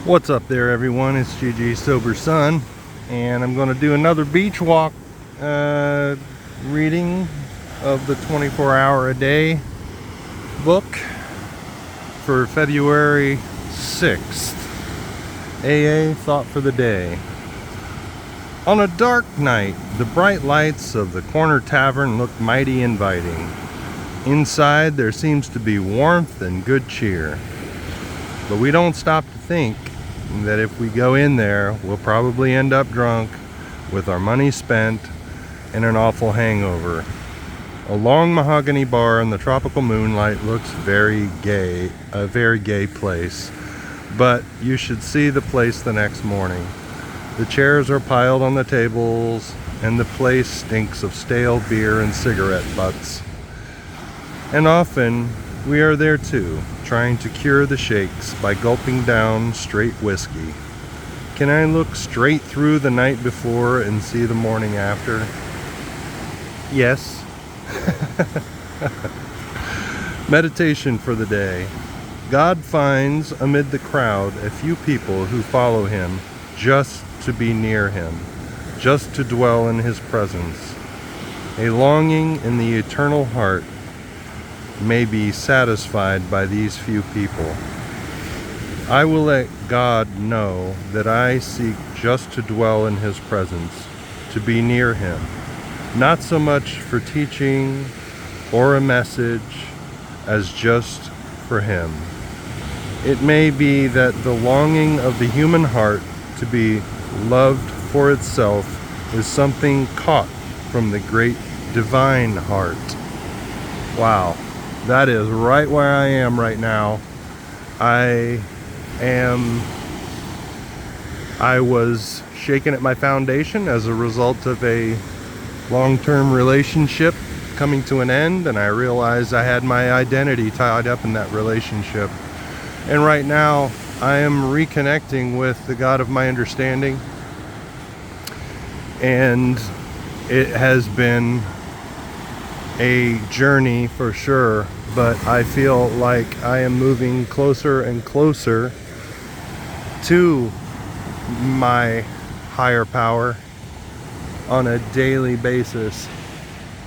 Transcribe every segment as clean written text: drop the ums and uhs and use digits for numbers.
What's up there, everyone? It's GG Sober Sun, and I'm going to do another beach walk reading of the 24-hour a day book for February 6th. AA Thought for the Day. On a dark night, the bright lights of the corner tavern look mighty inviting. Inside, there seems to be warmth and good cheer. But we don't stop to think that if we go in there, we'll probably end up drunk with our money spent and an awful hangover. A long mahogany bar in the tropical moonlight looks very gay, a very gay place. But you should see the place the next morning. The chairs are piled on the tables, and the place stinks of stale beer and cigarette butts. And often, we are there too, trying to cure the shakes by gulping down straight whiskey. Can I look straight through the night before and see the morning after? Yes. Meditation for the day. God finds amid the crowd a few people who follow him just to be near him, just to dwell in his presence. A longing in the eternal heart may be satisfied by these few people. I will let God know that I seek just to dwell in his presence, to be near him, not so much for teaching or a message as just for him. It may be that the longing of the human heart to be loved for itself is something caught from the great divine heart. Wow. That is right where I am right now. I was shaken at my foundation as a result of a long-term relationship coming to an end, and I realized I had my identity tied up in that relationship. And right now, I am reconnecting with the God of my understanding, and it has been a journey for sure, but I feel like I am moving closer and closer to my higher power on a daily basis.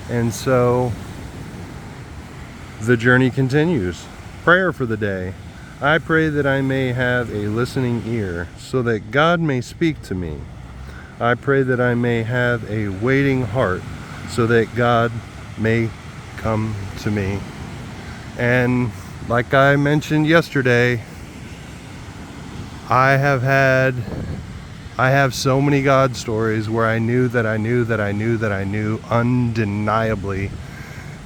And so the journey continues. Prayer for the day. I pray that I may have a listening ear so that God may speak to me. I pray that I may have a waiting heart so that God may come to me. And like I mentioned yesterday, I have so many God stories where I knew undeniably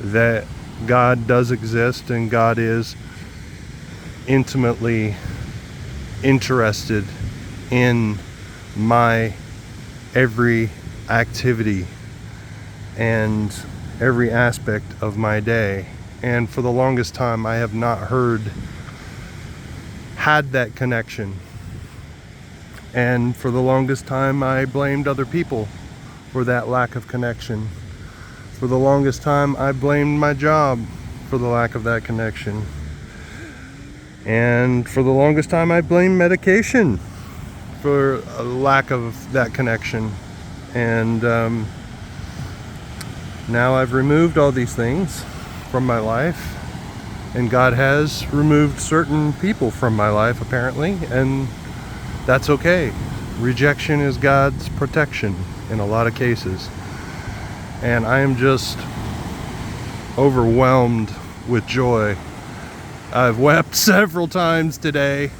that God does exist and God is intimately interested in my every activity and every aspect of my day. And for the longest time, I have not had that connection. And for the longest time, I blamed other people for that lack of connection. For the longest time, I blamed my job for the lack of that connection. And for the longest time, I blamed medication for a lack of that connection. And now I've removed all these things from my life, and God has removed certain people from my life apparently, and that's okay. Rejection is God's protection in a lot of cases, and I am just overwhelmed with joy. I've wept several times today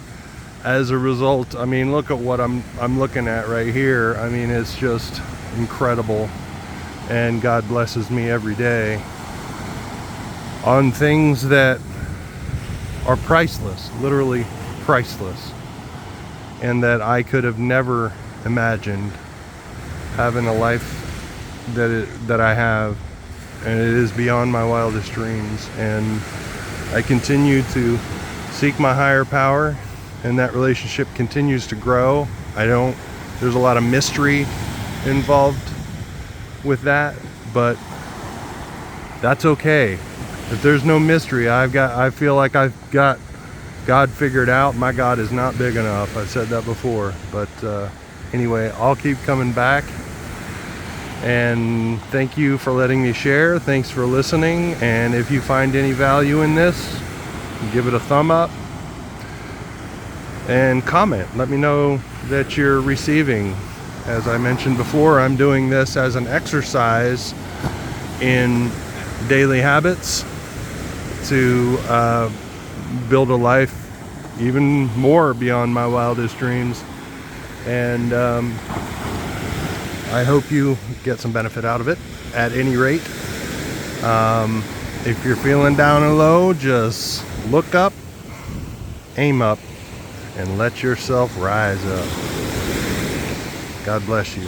as a result. I mean, look at what I'm looking at right here. I mean, it's just incredible. And God blesses me every day on things that are priceless, literally priceless, and that I could have never imagined having a life that I have, and it is beyond my wildest dreams. And I continue to seek my higher power, and that relationship continues to grow. There's a lot of mystery involved with that, but that's okay. If there's no mystery, I feel like I've got God figured out my God is not big enough. I've said that before, but anyway, I'll keep coming back. And thank you for letting me share. Thanks for listening. And if you find any value in this, give it a thumb up and comment. Let me know that you're receiving. As I mentioned before, I'm doing this as an exercise in daily habits to build a life even more beyond my wildest dreams. And I hope you get some benefit out of it at any rate. If you're feeling down and low, just look up, aim up, and let yourself rise up. God bless you.